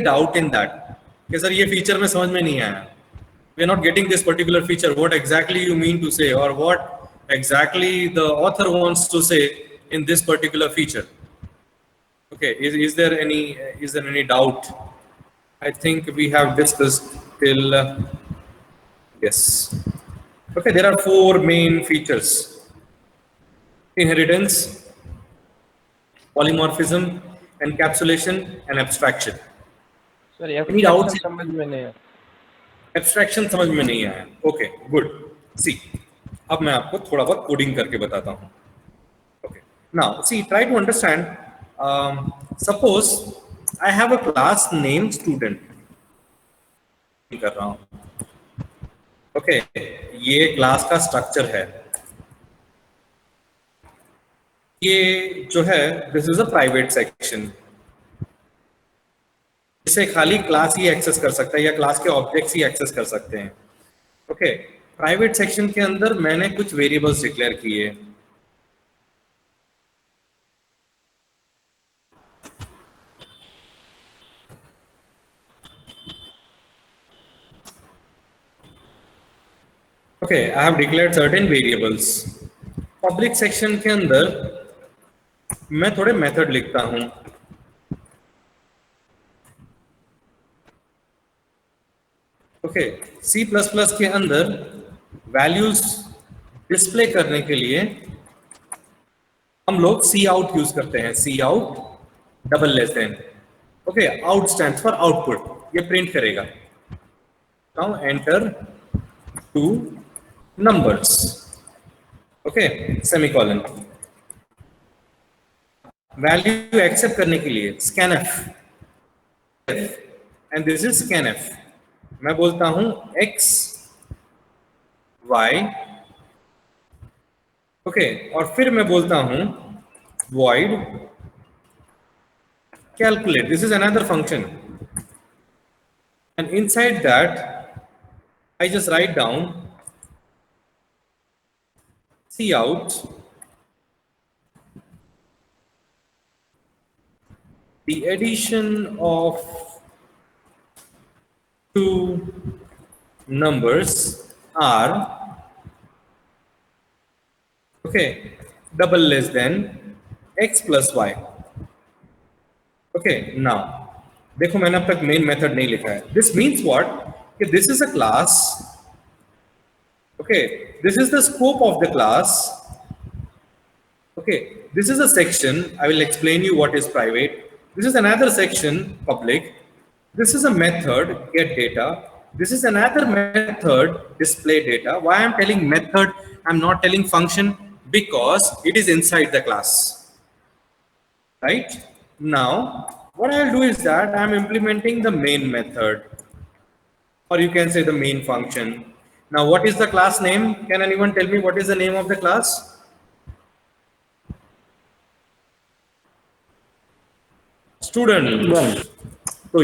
doubt in that कि sir ये feature में समझ में नहीं आया, we are not getting this particular feature, what exactly you mean to say or what exactly the author wants to say in this particular feature. Okay, is there any doubt? I think we have discussed till yes. Okay, there are 4 main features: inheritance, polymorphism, encapsulation and abstraction. Sir Any doubts? समझ में नहीं है। Abstraction समझ में नहीं आया। Okay good. सी अब मैं आपको थोड़ा बहुत कोडिंग करके बताता हूँ। Okay now see try to understand. Suppose I have a class name student कर रहा हूँ। ओके ये क्लास का स्ट्रक्चर है। ये जो है this is a private section, इसे खाली क्लास ही एक्सेस कर सकता है या क्लास के ऑब्जेक्ट्स ही एक्सेस कर सकते हैं। ओके प्राइवेट सेक्शन के अंदर मैंने कुछ वेरिएबल्स डिक्लेयर किए। Okay I have declared certain variables. Public section के अंदर मैं थोड़े मेथड लिखता हूं। ओके C++ के अंदर वैल्यूज डिस्प्ले करने के लिए हम लोग cout यूज करते हैं। cout double less than. Okay out stands for output, ये प्रिंट करेगा। Now enter 2 numbers. Okay semicolon. Value accept करने के लिए scanf and this is scanf। मैं बोलता हूं x y। ओके और फिर मैं बोलता हूं void calculate, this is another function, and inside that I just write down cout the addition of 2 numbers are okay double less than x plus y. Okay now देखो मैंने अब तक main method नहीं लिखा है। दिस मीन्स व्हाट कि this is a class. Okay this is the scope of the class. Okay this is a section, I will explain you what is private. This is another section public. This is a method gate data. This is another method display data. Why I am telling method, I am not telling function, because it is inside the class, right? Now what I'll do is that I'm implementing the main method, or you can say the main function. Now what is the class name? Can anyone tell me what is the name of the class? Student. So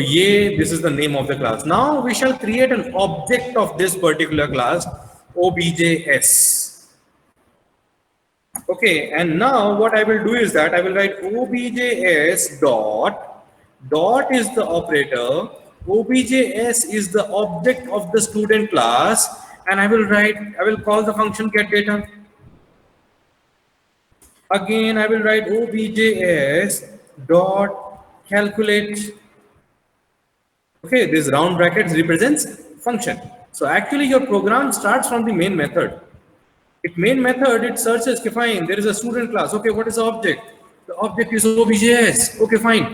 this is the name of the class. Now we shall create an object of this particular class, objs. Okay, and now what I will do is that I will write objs dot is the operator, objs is the object of the student class, and I will call the function get data. Again I will write objs dot calculate. Okay, this round brackets represents function. So actually your program starts from the main method. It main method, it searches, okay, fine, there is a student class. Okay, what is the object? The object is objs. Okay, fine.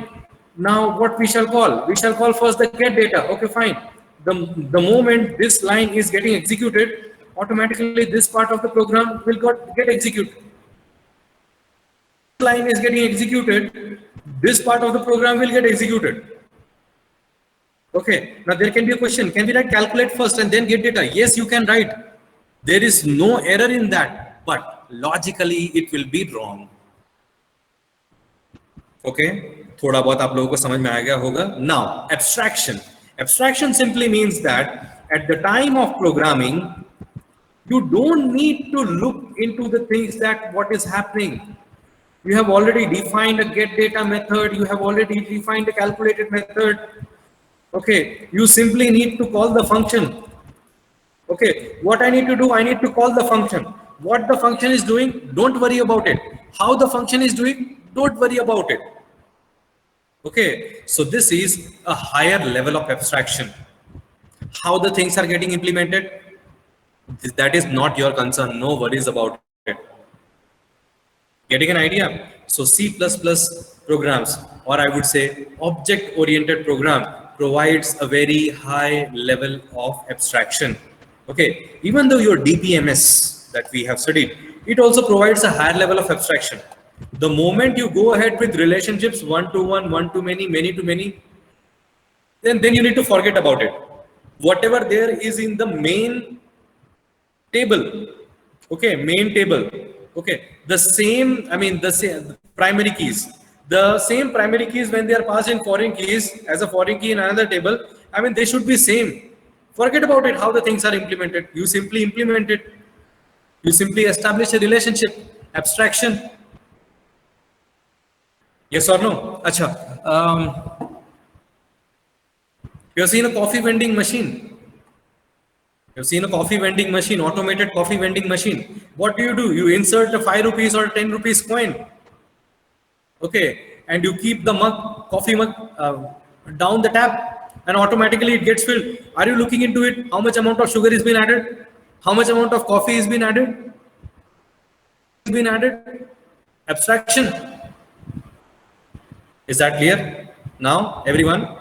Now what we shall call? We shall call first the get data. Okay, fine. The moment this line is getting executed, automatically this part of the program will get executed. This line is getting executed, this part of the program will get executed. Okay, now there can be a question, can we write calculate first and then get data? Yes, you can write. There is no error in that, but logically it will be wrong. Okay, थोड़ा बहुत आप लोगों को समझ में आ गया होगा. Now abstraction. Abstraction simply means that at the time of programming, you don't need to look into the things that what is happening. You have already defined a get data method. You have already defined a calculated method. Okay, you simply need to call the function. Okay, what I need to do, I need to call the function. What the function is doing, don't worry about it. How the function is doing, don't worry about it. Okay, so this is a higher level of abstraction. How the things are getting implemented, that is not your concern. No worries about it. Getting an idea? So C++ programs, or I would say object-oriented program, provides a very high level of abstraction. Okay, even though your DPMS that we have studied, it also provides a higher level of abstraction. The moment you go ahead with relationships one to one, one to many to many, then you need to forget about it. Whatever there is in the main table, okay, main table, okay, the same, I mean the same primary keys, the same primary keys when they are passed in foreign keys as a foreign key in another table, I mean they should be same. Forget about it how the things are implemented. You simply implement it. You simply establish a relationship. Abstraction. Yes or no? Acha. You've seen a coffee vending machine. You've seen a coffee vending machine, automated coffee vending machine. What do? You insert a 5 rupees or 10 rupees coin. Okay. And you keep the mug, coffee mug down the tap and automatically it gets filled. Are you looking into it? How much amount of sugar is been added? How much amount of coffee is been added? Abstraction. Is that clear? Now, everyone?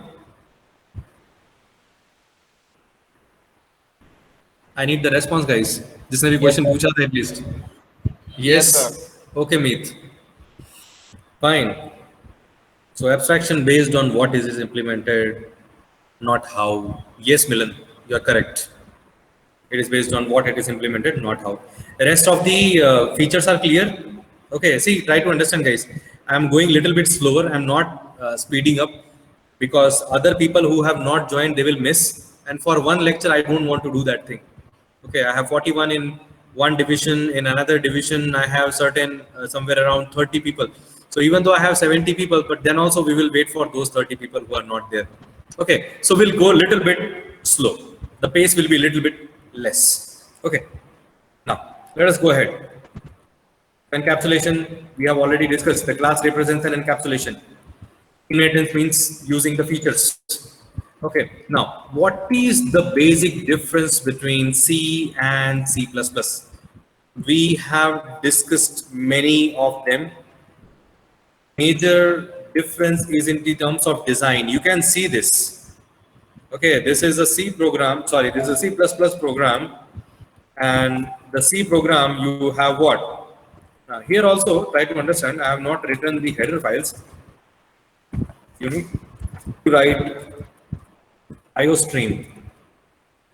I need the response, guys. जिसने भी question पूछा था at least. Yes. Okay, Meet. Fine. So abstraction based on what is implemented, not how. Yes, Milan, you are correct. It is based on what it is implemented, not how. The rest of the features are clear. Okay, see, try to understand, guys. I'm going a little bit slower. I'm not speeding up because other people who have not joined, they will miss. And for one lecture, I don't want to do that thing. Okay, I have 41 in one division. In another division, I have certain somewhere around 30 people. So even though I have 70 people, but then also we will wait for those 30 people who are not there. Okay, so we'll go a little bit slow. The pace will be a little bit less. Okay, now let us go ahead. Encapsulation, we have already discussed. The class represents an encapsulation. Inheritance means using the features. Okay, now what is the basic difference between C and C++? We have discussed many of them. Major difference is in the terms of design. You can see this. Okay, this is a C program, sorry, this is a C++ program. And the C program, you have what? Here also, try to understand, I have not written the header files. You need to write IOStream.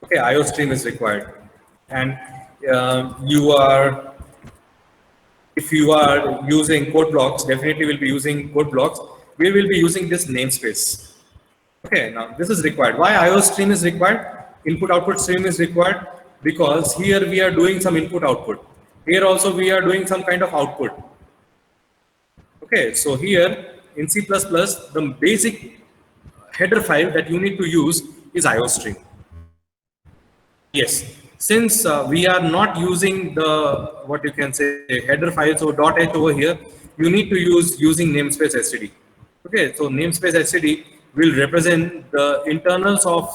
Okay, IOStream is required. And if you are using code blocks, definitely will be using code blocks. We will be using this namespace. Okay, now this is required. Why IOStream is required? Input output stream is required because here we are doing some input output. Here also we are doing some kind of output. Okay, so here in C++, the basic header file that you need to use is IOStream. Yes, since we are not using the, what you can say, header files or .h over here, you need to use using namespace std. Okay, so namespace std will represent the internals of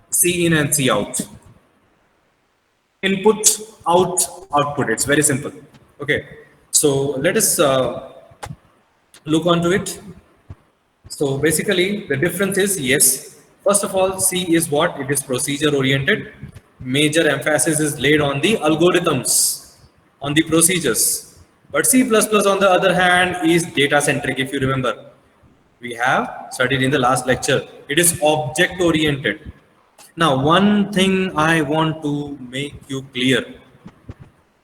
C in and C out. Input, output. It's very simple. Okay, so let us look onto it. So basically, the difference is, yes, first of all, C is what? It is procedure oriented. Major emphasis is laid on the algorithms, on the procedures. But C++ on the other hand is data centric, if you remember. We have studied in the last lecture. It is object oriented. Now, one thing I want to make you clear.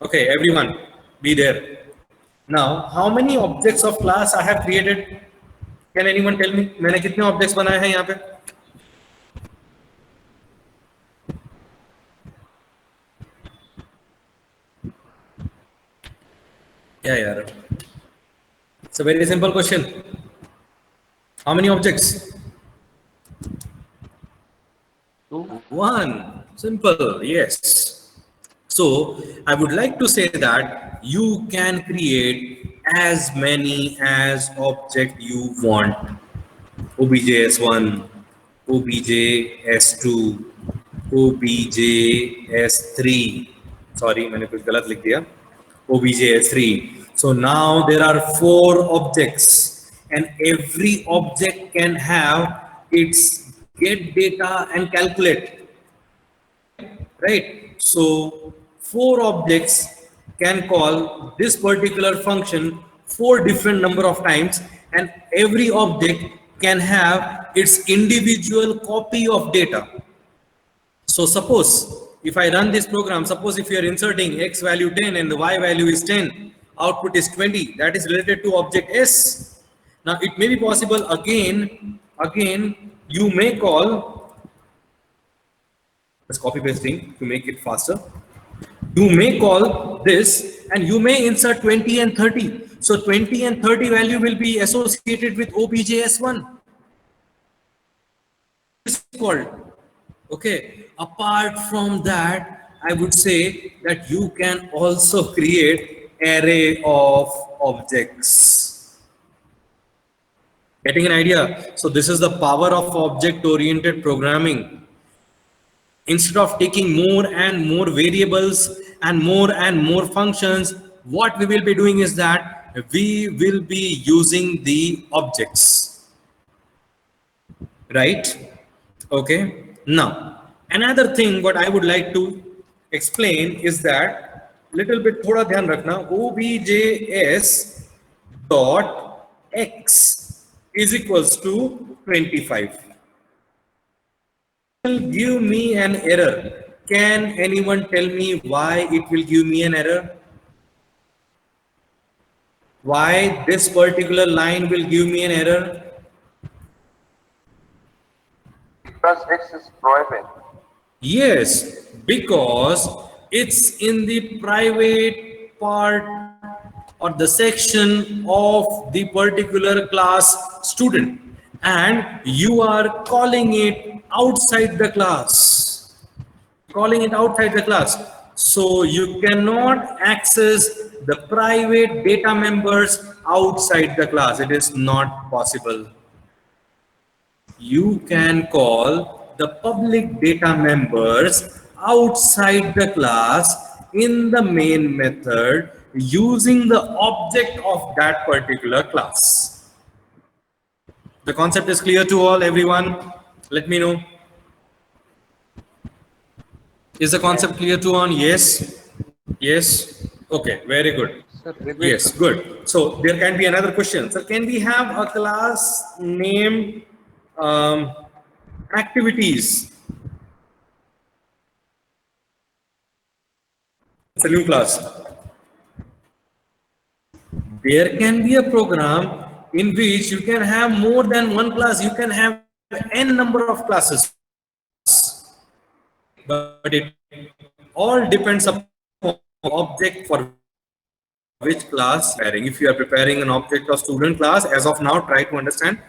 Okay, everyone, be there. Now, how many objects of class I have created? Can anyone tell me? मैंने कितने objects बनाए हैं यहाँ पे? क्या यार? It's a very simple question. How many objects? 2. 1. Simple, yes. So I would like to say that you can create as many as object you want. OBJS1, OBJS2, OBJS3. Sorry, मैंने कुछ गलत लिख दिया. OBJS3. So now there are 4 objects, and every object can have its get data and calculate. Right? So 4 objects can call this particular function 4 different number of times, and every object can have its individual copy of data. So suppose if I run this program, suppose if you are inserting x value 10 and the y value is 10, output is 20, that is related to object S. Now it may be possible again you may call, let's copy pasting to make it faster. You may call this and you may insert 20 and 30. So 20 and 30 value will be associated with OBJS1. This is called. Okay. Apart from that, I would say that you can also create array of objects. Getting an idea? So this is the power of object-oriented programming. Instead of taking more and more variables and more functions, what we will be doing is that we will be using the objects, right? Okay. Now, another thing what I would like to explain is that little bit thoda dhyan rakhna, OBJS dot x is equals to 25. Will give me an error. Can anyone tell me why it will give me an error? Why this particular line will give me an error? Because X is private. Yes, because it's in the private part or the section of the particular class student, and you are calling it outside the class. So you cannot access the private data members outside the class. It is not possible. You can call the public data members outside the class in the main method using the object of that particular class. The concept is clear to all, everyone? Let me know. Is the concept clear to all? Yes? Yes? Okay, very good. Sir, repeat. Yes, good. So there can be another question. So can we have a class named activities? It's a new class. There can be a program in which you can have more than one class. You can have n number of classes, but it all depends upon object for which class preparing. If you are preparing an object of student class, as of now, try to understand.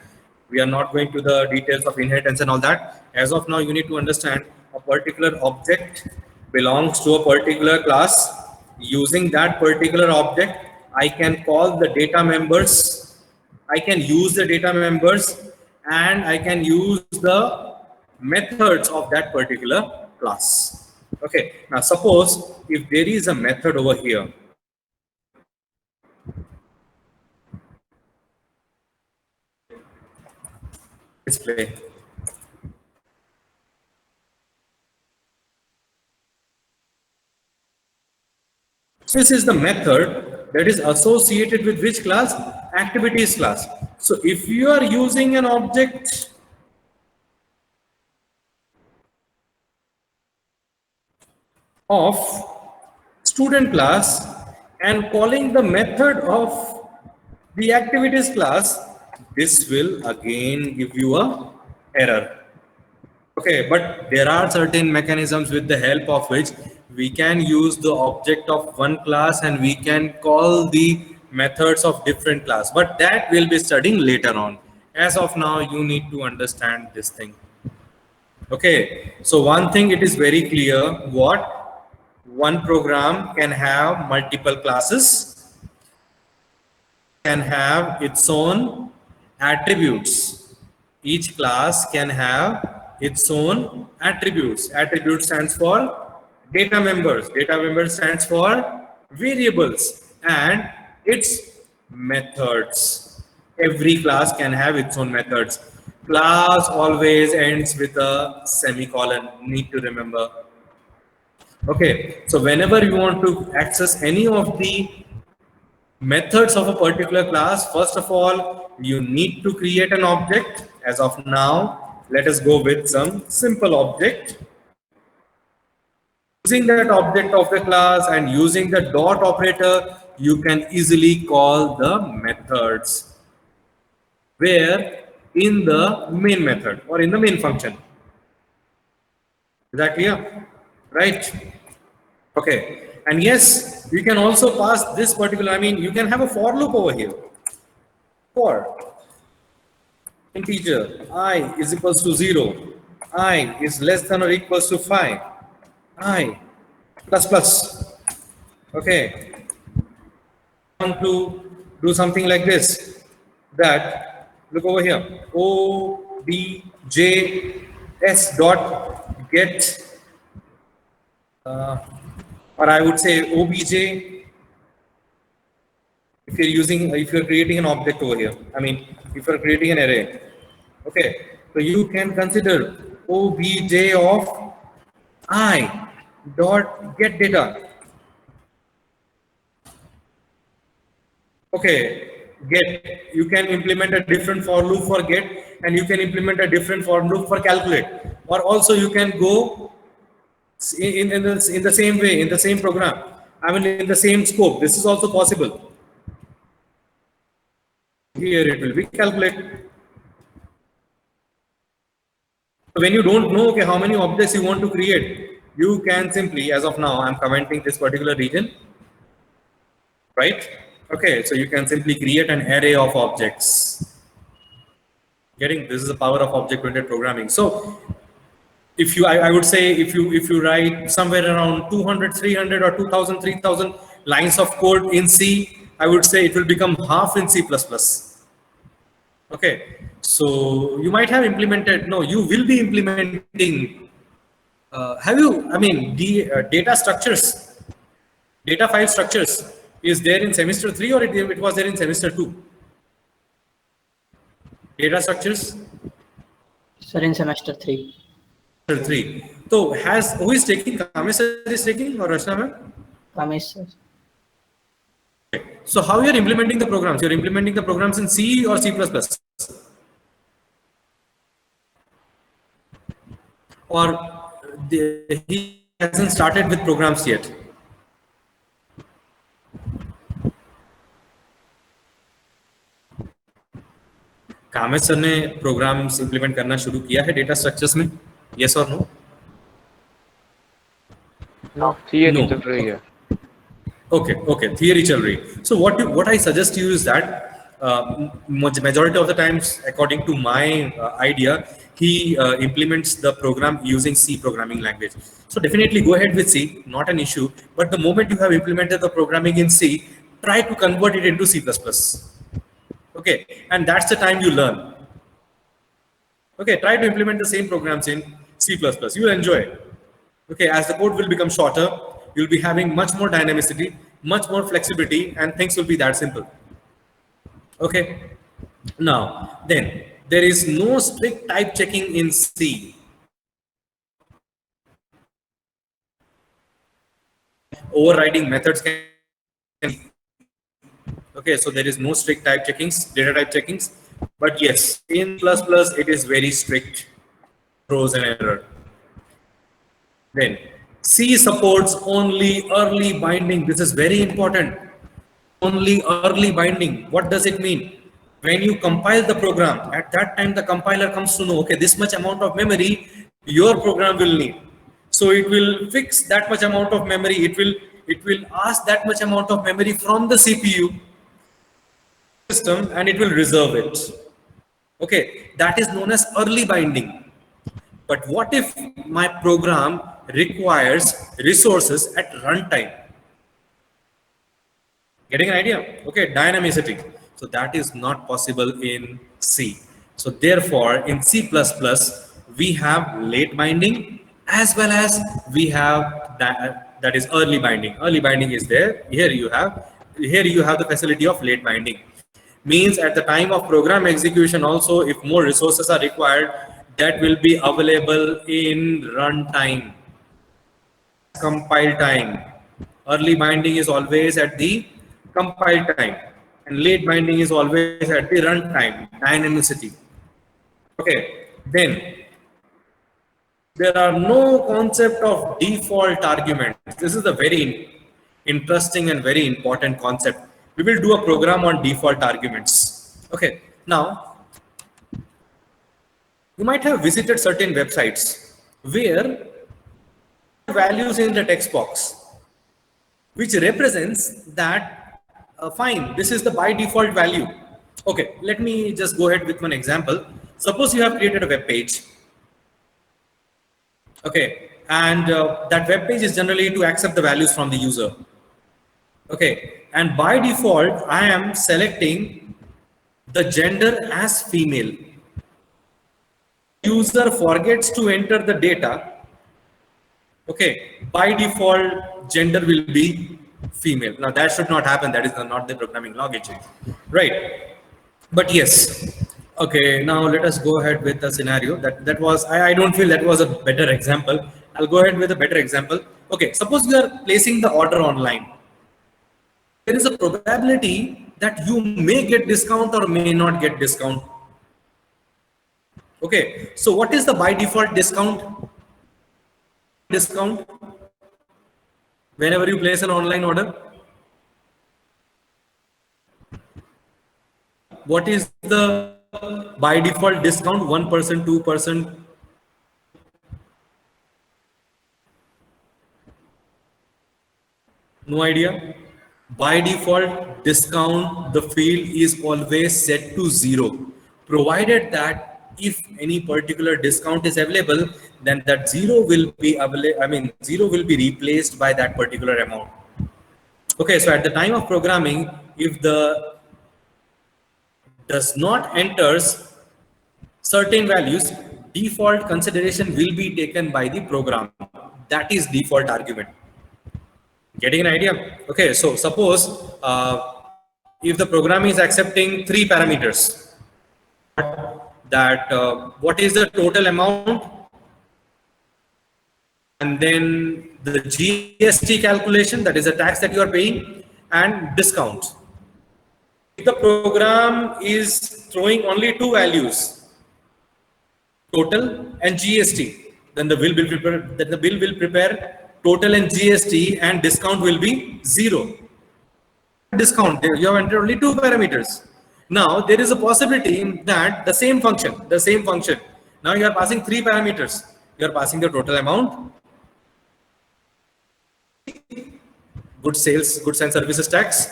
We are not going to the details of inheritance and all that. As of now, you need to understand a particular object belongs to a particular class. Using that particular object, I can call the data members. I can use the data members, and I can use the methods of that particular class. Okay. Now, suppose if there is a method over here. Display. This is the method that is associated with which class? Activities class. So if you are using an object of student class and calling the method of the activities class, this will again give you a error. Okay, but there are certain mechanisms with the help of which we can use the object of one class and we can call the methods of different class, but that we'll be studying later on. As of now, you need to understand this thing. Okay, so one thing it is very clear, what one program can have multiple classes, can have its own attributes. Each class can have its own attributes. Attribute stands for data members. Data members stands for variables and its methods. Every class can have its own methods. Class always ends with a semicolon. Need to remember. Okay, so whenever you want to access any of the methods of a particular class, first of all, you need to create an object. As of now, let us go with some simple object. Using that object of the class and using the dot operator, you can easily call the methods. Where in the main method or in the main function. Is that clear? Right? Okay. And yes, you can also pass this particular, I mean, you can have a for loop over here. For integer I is equals to 0, I is less than or equals to 5, I plus plus. Okay. I want to do something like this, that look over here, objs dot get, or I would say obj. If you're creating an object over here, I mean, if you're creating an array, okay, so you can consider obj of I dot get data. Okay, get, you can implement a different for loop for get, and you can implement a different for loop for calculate, or also you can go in the same way, in the same program, I mean in the same scope. This is also possible. Here it will be calculate. So when you don't know, okay, how many objects you want to create, you can simply, as of now, I'm commenting this particular region, right? Okay, so you can simply create an array of objects. Getting, this is the power of object-oriented programming. So if you, I would say, if you write somewhere around 200, 300 or 2000, 3000 lines of code in C, I would say it will become half in C++. Okay, so you might have implemented, no, you will be implementing, have you, I mean, the data structures, data file structures is there in semester 3 or it was there in semester 2? Data structures? Sir, in semester 3. Semester 3. So who is taking? Kamesh sir is taking or Rachna ma'am? Kamesh sir. So how you are implementing the programs? You are implementing the programs in C or C++? Or he hasn't started with programs yet? Kamesh sir ने programmes implement करना शुरू किया है data structures में? Yes और no? No, theory चल रही है. Okay, theory chal rahi. So what I suggest to you is that majority of the times, according to my idea, he implements the program using C programming language. So definitely go ahead with C, not an issue. But the moment you have implemented the programming in C, try to convert it into C++. Okay, and that's the time you learn. Okay, try to implement the same programs in C++. You will enjoy it. Okay, as the code will become shorter, you'll be having much more dynamicity, much more flexibility, and things will be that simple. Okay. Now, then there is no strict type checking in C. Overriding methods can. Okay, so there is no strict type checkings, data type checkings, but yes, in ++ it is very strict. Throws an error. Then C supports only early binding. This is very important. Only early binding. What does it mean? When you compile the program, at that time the compiler comes to know, okay, this much amount of memory your program will need. So it will fix that much amount of memory. It will ask that much amount of memory from the CPU system and it will reserve it. Okay, that is known as early binding. But what if my program requires resources at runtime? Getting an idea? Okay, dynamicity. So that is not possible in C. So therefore, in C++, we have late binding as well as we have that is early binding. Early binding is there. Here you have the facility of late binding. Means at the time of program execution also, if more resources are required, that will be available in runtime, compile time. Early binding is always at the compile time, and late binding is always at the runtime, dynamicity. Okay, then there are no concept of default arguments. This is a very interesting and very important concept. We will do a program on default arguments. Okay, now you might have visited certain websites where values in the text box, which represents that fine, this is the by default value. Okay, let me just go ahead with one example. Suppose you have created a web page. Okay, and that web page is generally to accept the values from the user. Okay, and by default, I am selecting the gender as female. User forgets to enter the data. Okay, by default, gender will be female. Now that should not happen. That is not the programming logic, right? But yes. Okay, now let us go ahead with the scenario. That was, I don't feel that was a better example. I'll go ahead with a better example. Okay, suppose you are placing the order online. There is a probability that you may get discount or may not get discount. Okay, so what is the by default discount? Discount whenever you place an online order. What is the by default discount? 1%, 2%? No idea. By default discount, the field is always set to 0, provided that if any particular discount is available, then that 0 will be available. I mean, 0 will be replaced by that particular amount. Okay, so at the time of programming, if the does not enters certain values, default consideration will be taken by the program. That is default argument. Getting an idea? Okay, so suppose if the program is accepting 3 parameters, that what is the total amount, and then the GST calculation, that is the tax that you are paying, and discount. If the program is throwing only 2 values, total and GST, then the bill will prepare total and GST, and discount will be 0. Discount, you have entered only 2 parameters. Now there is a possibility that the same function, now you are passing 3 parameters. You are passing the total amount, goods and services tax,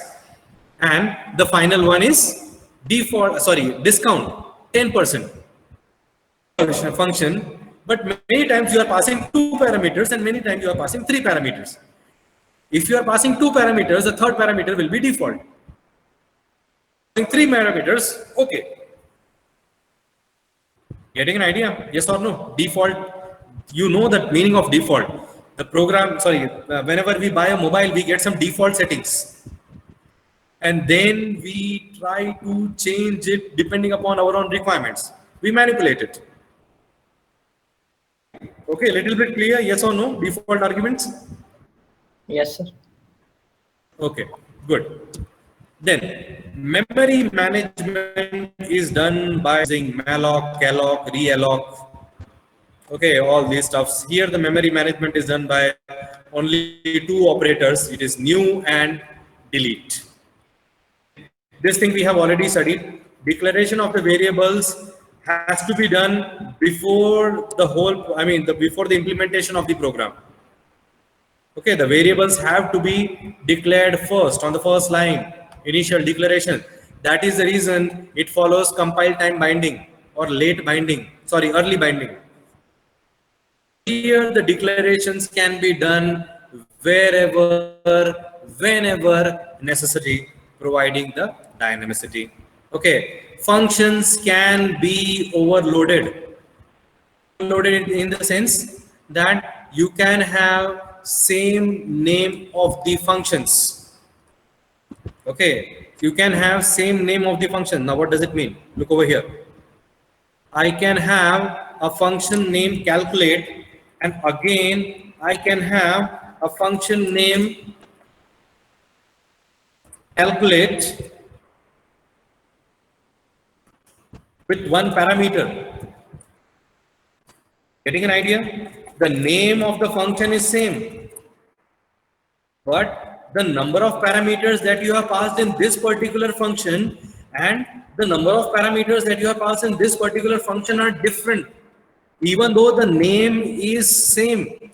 and the final one is discount, 10% function. But many times you are passing 2 parameters and many times you are passing 3 parameters. If you are passing 2 parameters, the third parameter will be default. 3 parameters, okay. Getting an idea? Yes or no? Default, you know the meaning of default. The program, whenever we buy a mobile, we get some default settings. And then we try to change it depending upon our own requirements. We manipulate it. Okay, little bit clear, yes or no? Default arguments? Yes, sir. Okay, good. Then memory management is done by using malloc, calloc, realloc. Okay, all these stuffs. Here the memory management is done by only 2 operators. It is new and delete. This thing we have already studied. Declaration of the variables has to be done before before the implementation of the program. Okay, the variables have to be declared first on the first line, initial declaration. That is the reason it follows compile time binding or early binding. here the declarations can be done wherever, whenever necessary, providing the dynamicity. Okay, functions can be overloaded. Overloaded in the sense that you can have same name of the functions. Okay, you can have same name of the function. Now what does it mean? Look over here. I can have a function named calculate, and again I can have a function named calculate with one parameter. Getting an idea? The name of the function is same, but the number of parameters that you have passed in this particular function and the number of parameters that you have passed in this particular function are different. Even though the name is same,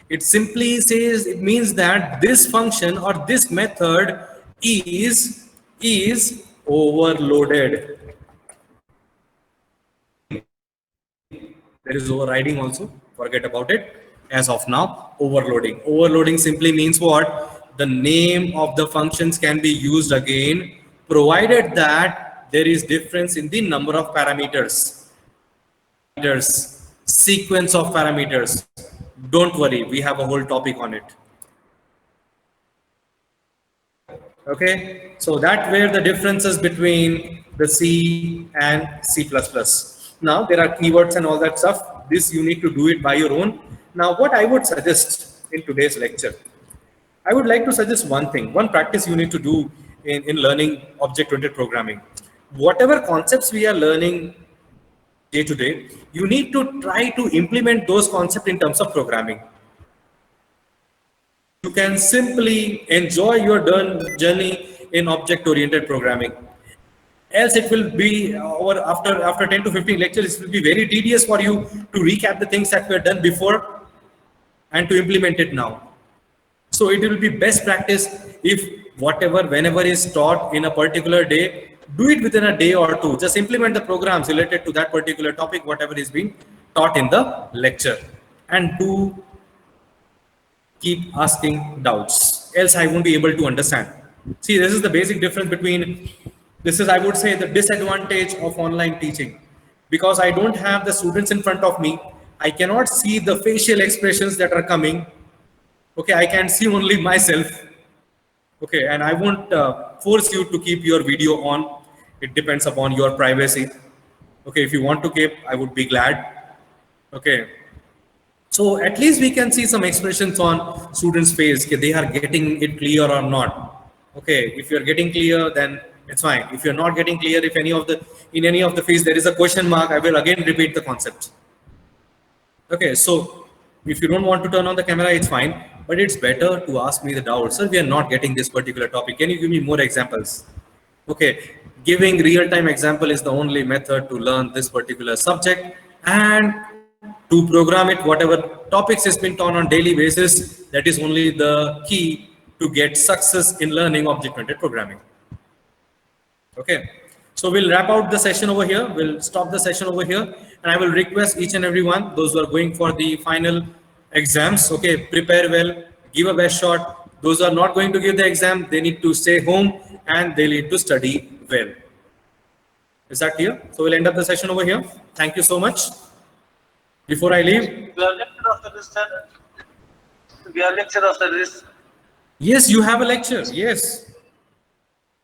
it simply says, it means that this function or this method is overloaded. There is overriding also, forget about it. As of now, overloading. Overloading simply means what? The name of the functions can be used again, provided that there is difference in the number of parameters. Sequence of parameters. Don't worry, we have a whole topic on it. Okay, so that were the differences between the C and C++. Now there are keywords and all that stuff. This you need to do it by your own. Now what I would suggest in today's lecture, I would like to suggest one thing, one practice you need to do in learning object-oriented programming. Whatever concepts we are learning day to day, you need to try to implement those concepts in terms of programming. You can simply enjoy your journey in object-oriented programming. Else it will be after 10 to 15 lectures, it will be very tedious for you to recap the things that were done before and to implement it now. So it will be best practice if whenever is taught in a particular day, do it within a day or two. Just implement the programs related to that particular topic, whatever is being taught in the lecture, and do keep asking doubts. Else I won't be able to understand. See, this is the basic difference between, this is, I would say, the disadvantage of online teaching. Because I don't have the students in front of me, I cannot see the facial expressions that are coming. Okay, I can see only myself. Okay, and I won't force you to keep your video on. It depends upon your privacy. Okay, if you want to keep, I would be glad. Okay, so at least we can see some expressions on students' face. Okay, they are getting it clear or not. Okay, if you're getting clear, then it's fine. If you're not getting clear, if in any of the face there is a question mark, I will again repeat the concept. Okay, so if you don't want to turn on the camera, it's fine. But it's better to ask me the doubt. Sir, we are not getting this particular topic. Can you give me more examples? Okay, giving real-time example is the only method to learn this particular subject, and to program it, whatever topics has been taught on daily basis, that is only the key to get success in learning object-oriented programming. Okay, so we'll wrap out the session over here. We'll stop the session over here, and I will request each and every one, those who are going for the final exams, okay, prepare well, give a best shot. Those who are not going to give the exam, they need to stay home and they need to study well. Is that clear? So we'll end up the session over here. Thank you so much. Before I leave, we have lecture after this, sir. We have lecture after this. Yes, you have a lecture. Yes.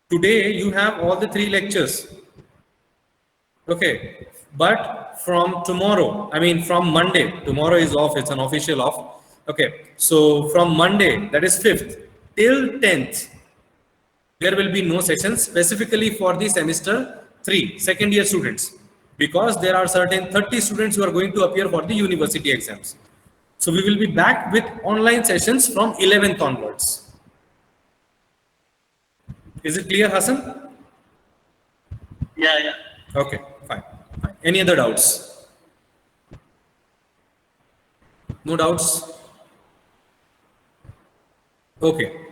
Today you have all the 3 lectures. Okay. But from tomorrow, I mean from Monday, tomorrow is off, it's an official off. Okay. So from Monday, that is 5th, till 10th, there will be no sessions specifically for the semester 3, second year students, because there are certain 30 students who are going to appear for the university exams. So we will be back with online sessions from 11th onwards. Is it clear, Hassan? Yeah. Okay, fine. Any other doubts? No doubts? Okay.